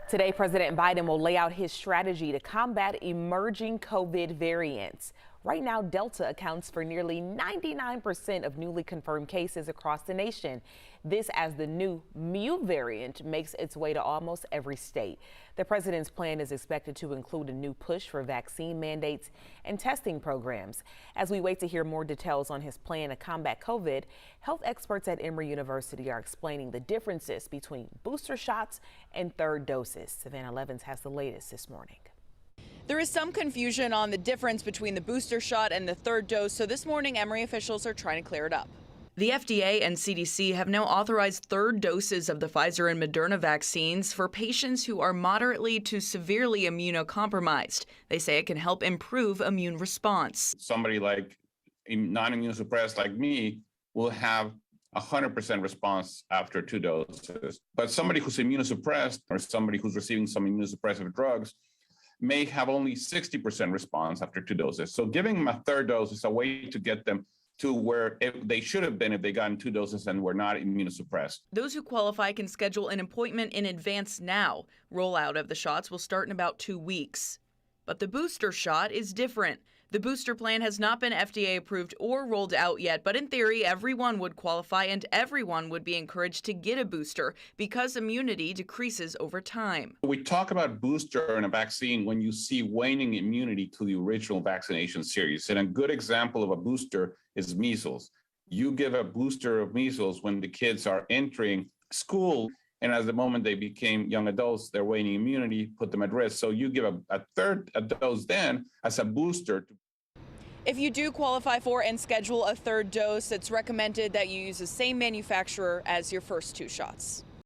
Today, President Biden will lay out his strategy to combat emerging COVID variants. Right now, Delta accounts for nearly 99% of newly confirmed cases across the nation. This as the new Mu variant makes its way to almost every state. The president's plan is expected to include a new push for vaccine mandates and testing programs. As we wait to hear more details on his plan to combat COVID, health experts at Emory University are explaining the differences between booster shots and third doses. Savannah Levins has the latest this morning. There is some confusion on the difference between the booster shot and the third dose, so this morning Emory officials are trying to clear it up. The FDA and CDC have now authorized third doses of the Pfizer and Moderna vaccines for patients who are moderately to severely immunocompromised. They say it can help improve immune response. Somebody like non-immunosuppressed like me will have 100% response after 2 doses. But somebody who's immunosuppressed or somebody who's receiving some immunosuppressive drugs may have only 60% response after 2 doses. So giving them a third dose is a way to get them to where they should have been if they gotten 2 doses and were not immunosuppressed. Those who qualify can schedule an appointment in advance now. Rollout of the shots will start in about 2 weeks. But the booster shot is different. The booster plan has not been FDA approved or rolled out yet, but in theory, everyone would qualify and everyone would be encouraged to get a booster because immunity decreases over time. We talk about booster in a vaccine when you see waning immunity to the original vaccination series. And a good example of a booster is measles. You give a booster of measles when the kids are entering school, and as the moment they became young adults, their waning immunity put them at risk. So you give a third dose then as a booster. If you do qualify for and schedule a third dose, it's recommended that you use the same manufacturer as your first 2 shots.